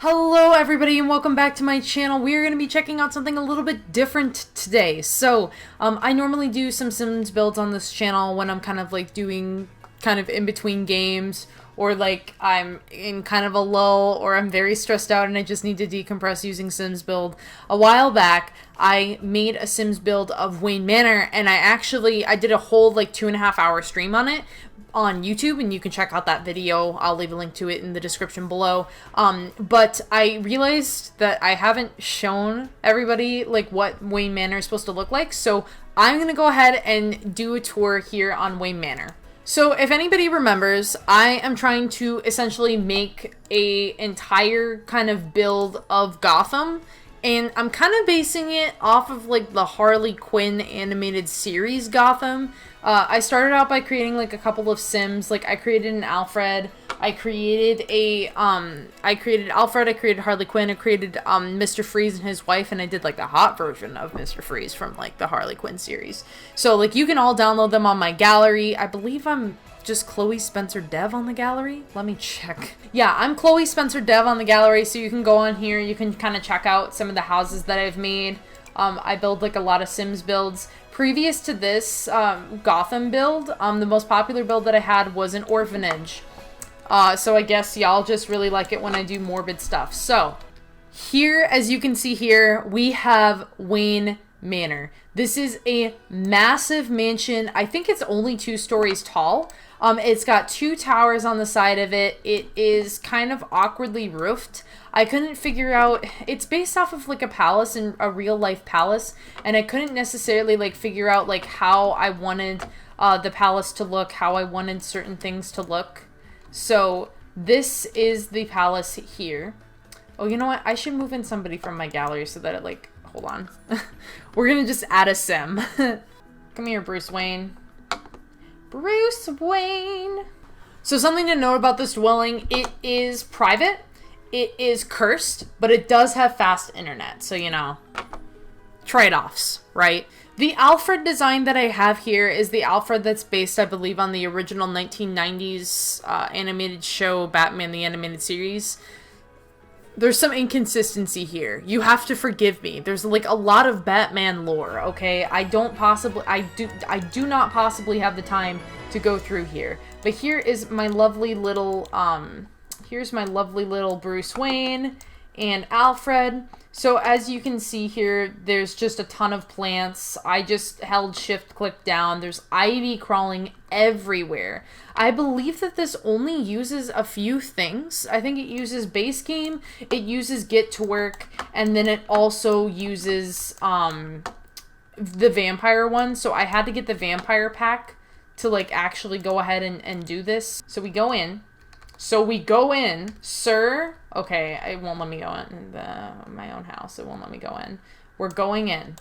Hello everybody and welcome back to my channel. We are going to be checking out something a little bit different today. I normally do some Sims builds on this channel when I'm kind of like doing kind of in between games, or like I'm in kind of a lull, or I'm very stressed out and I just need to decompress using Sims build. A while back, I made a Sims build of Wayne Manor, and I did a whole like 2.5 hour stream on it on YouTube, and you can check out that video. I'll leave a link to it in the description below. But I realized that I haven't shown everybody like what Wayne Manor is supposed to look like, so I'm gonna go ahead and do a tour here on Wayne Manor. So if anybody remembers, I am trying to essentially make a entire kind of build of Gotham, and I'm kind of basing it off of like the Harley Quinn animated series Gotham. I started out by creating like a couple of Sims. Like I created an Alfred, I created Alfred, I created Harley Quinn, I created Mr. Freeze and his wife, and I did like a hot version of Mr. Freeze from like the Harley Quinn series. So like you can all download them on my gallery. I believe I'm just Chloe Spencer Dev on the gallery. Let me check. Yeah, I'm Chloe Spencer Dev on the gallery, so you can go on here, you can kind of check out some of the houses that I've made. I build like a lot of Sims builds. Previous to this Gotham build, the most popular build that I had was an orphanage. So I guess y'all just really like it when I do morbid stuff. So here, as you can see here, we have Wayne Manor. This is a massive mansion. I think it's only 2 stories tall. It's got 2 towers on the side of it. It is kind of awkwardly roofed. I couldn't figure out, it's based off of like a palace, and a real life palace, and I couldn't necessarily like figure out like how I wanted the palace to look, how I wanted certain things to look. So this is the palace here. Oh, you know what? I should move in somebody from my gallery so that it like, hold on. We're gonna just add a Sim. Come here, Bruce Wayne. Bruce Wayne. So something to note about this dwelling, it is private. It is cursed, but it does have fast internet. So, you know, trade-offs, right? The Alfred design that I have here is the Alfred that's based, I believe, on the original 1990s animated show, Batman the Animated Series. There's some inconsistency here. You have to forgive me. There's like a lot of Batman lore, okay? I do not possibly have the time to go through here. But here is my lovely little here's my lovely little Bruce Wayne and Alfred. So as you can see here, there's just a ton of plants. I just held shift click down. There's ivy crawling everywhere. I believe that this only uses a few things. I think it uses base game, it uses get to work, and then it also uses the vampire one. So I had to get the vampire pack to like actually go ahead and do this. So we go in. Sir. Okay, it won't let me go in my own house. It won't let me go in. We're going in.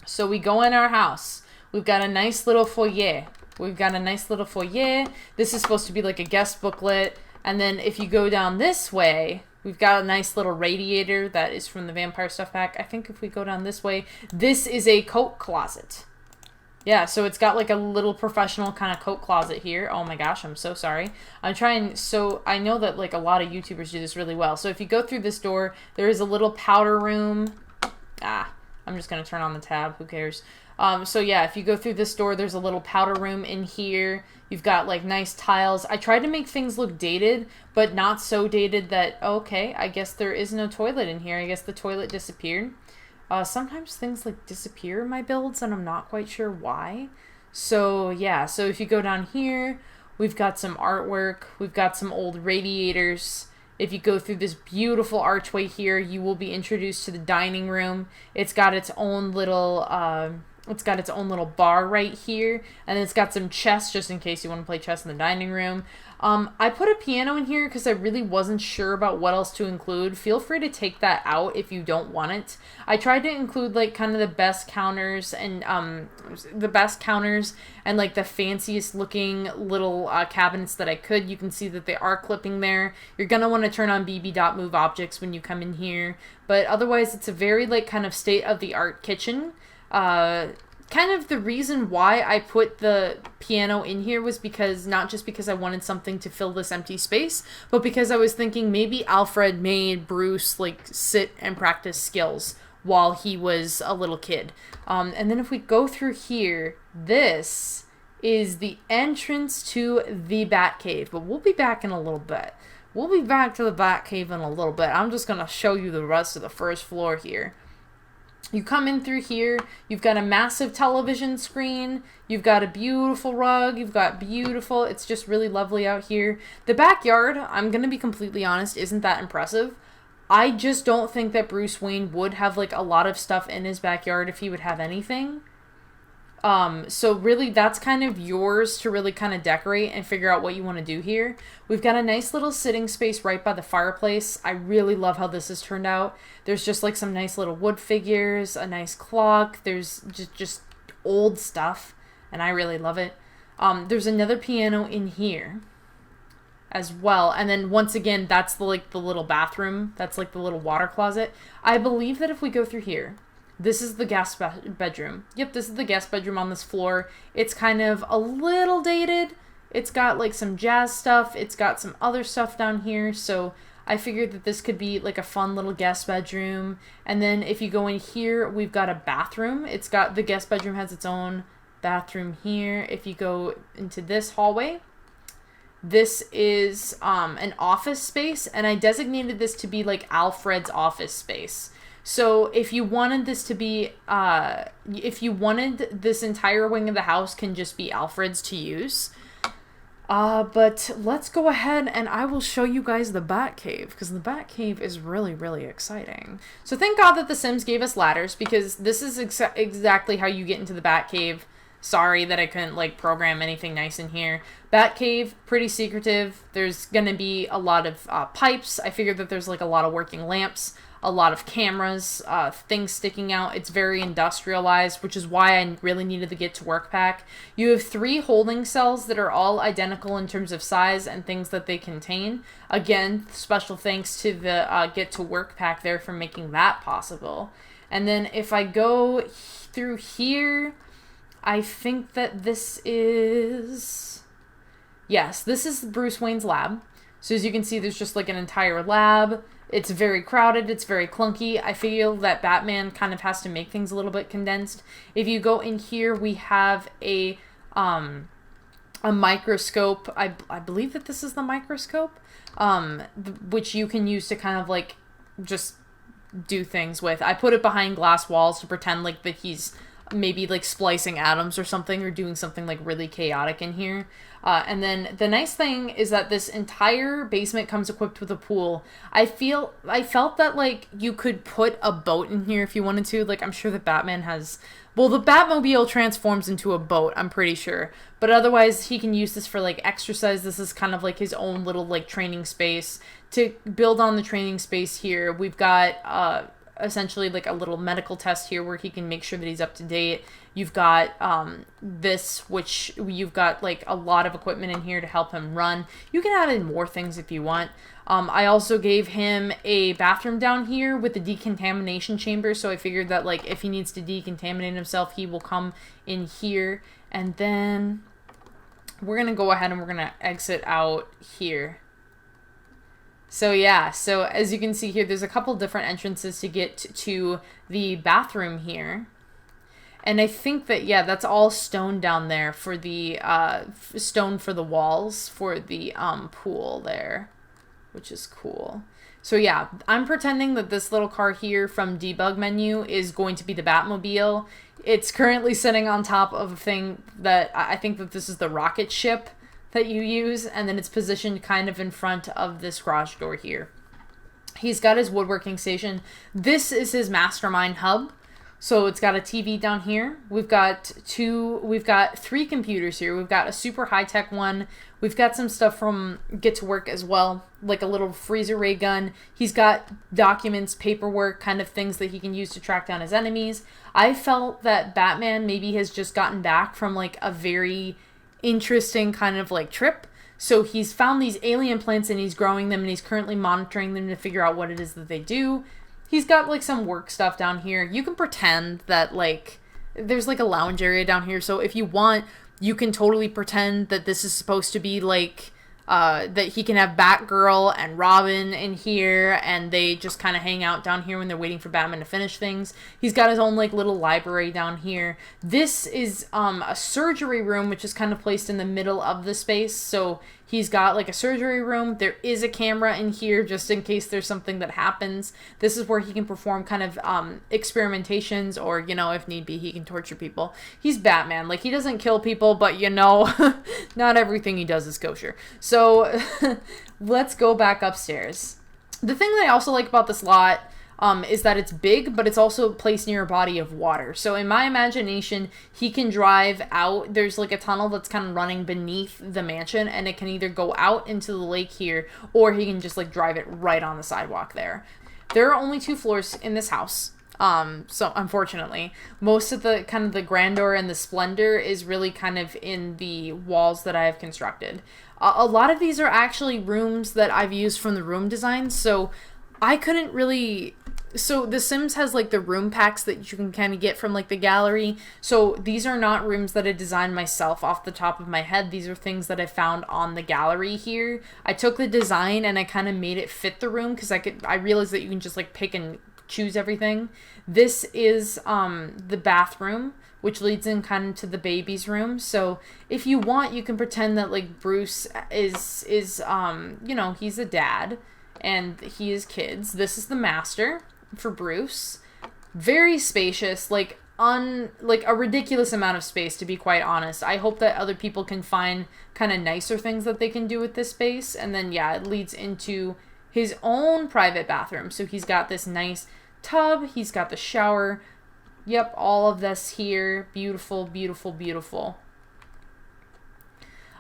So we go in our house. We've got a nice little foyer. This is supposed to be like a guest booklet. And then if you go down this way, we've got a nice little radiator that is from the vampire stuff pack. I think if we go down this way, this is a coat closet. Yeah, so it's got like a little professional kind of coat closet here. Oh my gosh, I'm so sorry. So I know that like a lot of YouTubers do this really well. So if you go through this door, there is a little powder room. I'm just going to turn on the tab. Who cares? So yeah, if you go through this door, there's a little powder room in here. You've got like nice tiles. I tried to make things look dated, but not so dated that, okay, I guess there is no toilet in here. I guess the toilet disappeared. Sometimes things like disappear in my builds and I'm not quite sure why. So yeah, so if you go down here, we've got some artwork, we've got some old radiators. If you go through this beautiful archway here, you will be introduced to the dining room. It's got its own little bar right here, and it's got some chess just in case you want to play chess in the dining room. I put a piano in here because I really wasn't sure about what else to include. Feel free to take that out if you don't want it. I tried to include like kind of the best counters and like the fanciest looking little cabinets that I could. You can see that they are clipping there. You're gonna want to turn on bb.move objects when you come in here, but otherwise it's a very like kind of state-of-the-art kitchen. kind of the reason why I put the piano in here was because, not just because I wanted something to fill this empty space, but because I was thinking maybe Alfred made Bruce like sit and practice skills while he was a little kid. And then if we go through here, this is the entrance to the Batcave, but we'll be back in a little bit. We'll be back to the Batcave in a little bit. I'm just going to show you the rest of the first floor here. You come in through here, you've got a massive television screen, you've got a beautiful rug, you've got beautiful, it's just really lovely out here. The backyard, I'm going to be completely honest, isn't that impressive. I just don't think that Bruce Wayne would have like a lot of stuff in his backyard if he would have anything. So really that's kind of yours to really kind of decorate and figure out what you want to do here. We've got a nice little sitting space right by the fireplace. I really love how this has turned out. There's just like some nice little wood figures, a nice clock. There's just old stuff and I really love it. There's another piano in here as well. And then once again, that's the little bathroom. That's like the little water closet. I believe that if we go through here, this is the guest bedroom. Yep, this is the guest bedroom on this floor. It's kind of a little dated. It's got like some jazz stuff. It's got some other stuff down here. So I figured that this could be like a fun little guest bedroom. And then if you go in here, we've got a bathroom. It's got, the guest bedroom has its own bathroom here. If you go into this hallway, this is an office space. And I designated this to be like Alfred's office space. So if you wanted this to be, if you wanted this entire wing of the house can just be Alfred's to use. But let's go ahead and I will show you guys the Batcave, because the Batcave is really, really exciting. So thank God that The Sims gave us ladders, because this is exactly how you get into the Batcave. Sorry that I couldn't like program anything nice in here. Batcave, pretty secretive. There's gonna be a lot of pipes. I figured that there's like a lot of working lamps, a lot of cameras, things sticking out. It's very industrialized, which is why I really needed the Get to Work pack. You have 3 holding cells that are all identical in terms of size and things that they contain. Again, special thanks to the Get to Work pack there for making that possible. And then if I go through here, I think that this is... Yes, this is Bruce Wayne's lab. So as you can see, there's just like an entire lab. It's very crowded. It's very clunky. I feel that Batman kind of has to make things a little bit condensed. If you go in here, we have a microscope. I believe that this is the microscope, which you can use to kind of like just do things with. I put it behind glass walls to pretend like that he's maybe like splicing atoms or something, or doing something like really chaotic in here. And then the nice thing is that this entire basement comes equipped with a pool. I felt that like you could put a boat in here if you wanted to. Like I'm sure that Batman has, well, the Batmobile transforms into a boat, I'm pretty sure. But otherwise he can use this for like exercise. This is kind of like his own little like training space. To build on the training space here, we've got essentially like a little medical test here where he can make sure that he's up to date. You've got this, which you've got like a lot of equipment in here to help him run. You can add in more things if you want. I also gave him a bathroom down here with the decontamination chamber, so I figured that like if he needs to decontaminate himself, he will come in here. And then we're gonna go ahead and we're gonna exit out here. So yeah, so as you can see here, there's a couple different entrances to get to the bathroom here. And I think that, yeah, that's all stone down there for the, stone for the walls for the pool there, which is cool. So yeah, I'm pretending that this little car here from Debug Menu is going to be the Batmobile. It's currently sitting on top of a thing that, I think that this is the rocket ship that you use, and then it's positioned kind of in front of this garage door here. He's got his woodworking station. This is his mastermind hub. So it's got a TV down here. We've got 3 computers here. We've got a super high-tech one. We've got some stuff from Get to Work as well, like a little freezer ray gun. He's got documents, paperwork, kind of things that he can use to track down his enemies. I felt that Batman maybe has just gotten back from like a very interesting kind of like trip. So he's found these alien plants and he's growing them and he's currently monitoring them to figure out what it is that they do. He's got like some work stuff down here. You can pretend that like there's like a lounge area down here. So if you want, you can totally pretend that this is supposed to be like that he can have Batgirl and Robin in here, and they just kind of hang out down here when they're waiting for Batman to finish things. He's got his own like little library down here. This is a surgery room, which is kind of placed in the middle of the space. So he's got like a surgery room. There is a camera in here just in case there's something that happens. This is where he can perform kind of experimentations, or, you know, if need be, he can torture people. He's Batman. Like, he doesn't kill people, but, you know, not everything he does is kosher. So let's go back upstairs. The thing that I also like about this lot is that it's big, but it's also placed near a body of water. So in my imagination, he can drive out. There's like a tunnel that's kind of running beneath the mansion, and it can either go out into the lake here, or he can just like drive it right on the sidewalk there. There are only 2 floors in this house. So unfortunately, most of the kind of the grandeur and the splendor is really kind of in the walls that I have constructed. A lot of these are actually rooms that I've used from the room design. So I couldn't really... So The Sims has like the room packs that you can kind of get from like the gallery. So these are not rooms that I designed myself off the top of my head. These are things that I found on the gallery here. I took the design and I kind of made it fit the room, because I realized that you can just like pick and choose everything. This is the bathroom, which leads in kind of to the baby's room. So if you want, you can pretend that like Bruce is you know, he's a dad and he is kids. This is the master for Bruce. Very spacious, like a ridiculous amount of space, to be quite honest. I hope that other people can find kind of nicer things that they can do with this space. And then yeah, it leads into his own private bathroom. So he's got this nice tub, he's got the shower. Yep, all of this here. Beautiful, beautiful, beautiful.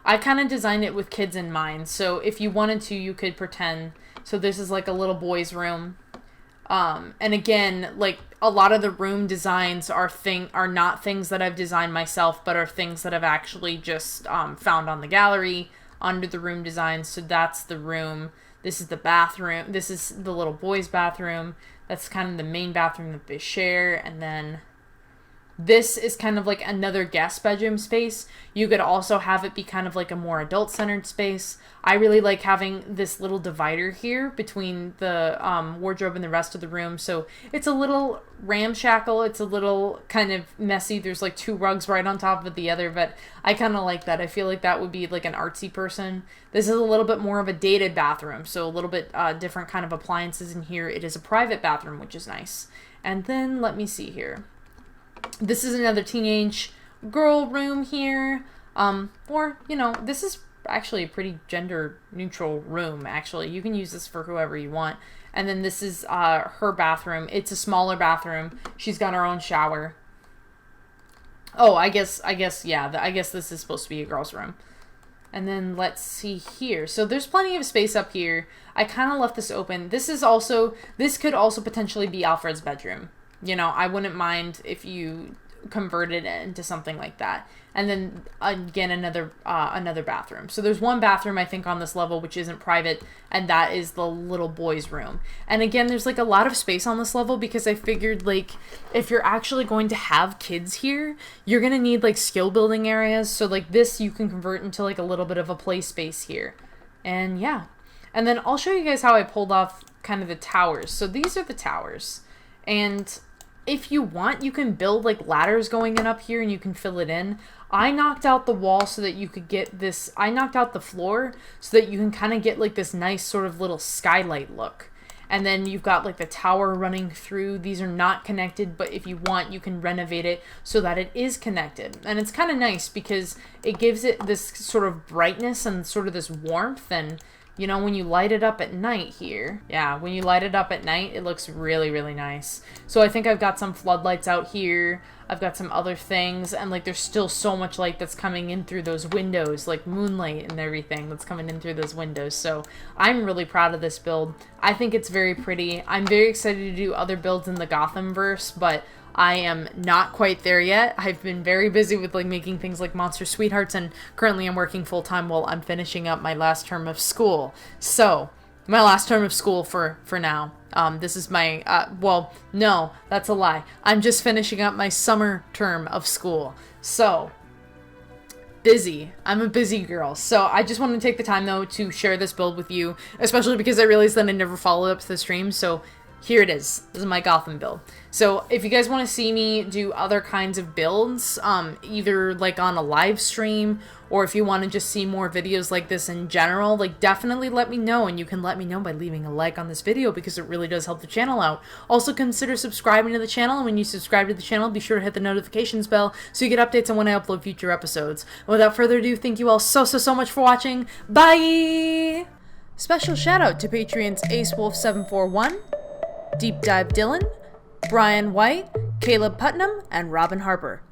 I kind of designed it with kids in mind, so if you wanted to, you could pretend. So this is like a little boy's room. And again, like a lot of the room designs are not things that I've designed myself, but are things that I've actually just found on the gallery under the room designs. So that's the room. This is the bathroom. This is the little boy's bathroom. That's kind of the main bathroom that they share. And then this is kind of like another guest bedroom space. You could also have it be kind of like a more adult-centered space. I really like having this little divider here between the wardrobe and the rest of the room. So it's a little ramshackle. It's a little kind of messy. There's like 2 rugs right on top of the other, but I kind of like that. I feel like that would be like an artsy person. This is a little bit more of a dated bathroom, so a little bit different kind of appliances in here. It is a private bathroom, which is nice. And then let me see here. This is another teenage girl room here. Or, you know, this is actually a pretty gender neutral room, actually. You can use this for whoever you want. And then this is her bathroom. It's a smaller bathroom. She's got her own shower. Oh, I guess, yeah, I guess this is supposed to be a girl's room. And then let's see here. So there's plenty of space up here. I kind of left this open. This could also potentially be Alfred's bedroom. You know, I wouldn't mind if you converted it into something like that. And then again, another bathroom. So there's one bathroom, I think, on this level which isn't private, and that is the little boy's room. And again, there's like a lot of space on this level, because I figured like if you're actually going to have kids here, you're gonna need like skill building areas. So like this you can convert into like a little bit of a play space here. And yeah. And then I'll show you guys how I pulled off kind of the towers. So these are the towers. And if you want, you can build like ladders going in up here and you can fill it in. I knocked out the wall so that you could get this, I knocked out the floor so that you can kind of get like this nice sort of little skylight look. And then you've got like the tower running through. These are not connected, but if you want, you can renovate it so that it is connected. And it's kind of nice because it gives it this sort of brightness and sort of this warmth. And you know, when you light it up at night here, yeah, when you light it up at night, it looks really, really nice. So I think I've got some floodlights out here. I've got some other things, and like there's still so much light that's coming in through those windows, like moonlight and everything that's coming in through those windows. So I'm really proud of this build. I think it's very pretty. I'm very excited to do other builds in the Gothamverse, but I am not quite there yet. I've been very busy with like making things like Monster Sweethearts, and currently I'm working full-time while I'm finishing up my last term of school. So my last term of school for now. This is my, well, no, that's a lie. I'm just finishing up my summer term of school. So, busy. I'm a busy girl. So I just wanted to take the time, though, to share this build with you, especially because I realized that I never followed up to the stream. So here it is. This is my Gotham build. So if you guys want to see me do other kinds of builds, either like on a live stream, or if you want to just see more videos like this in general, like definitely let me know, and you can let me know by leaving a like on this video because it really does help the channel out. Also consider subscribing to the channel, and when you subscribe to the channel, be sure to hit the notifications bell so you get updates on when I upload future episodes. Without further ado, thank you all so much for watching. Bye! Special shout out to Patreons AceWolf741, Deep Dive Dylan, Brian White, Caleb Putnam, and Robin Harper.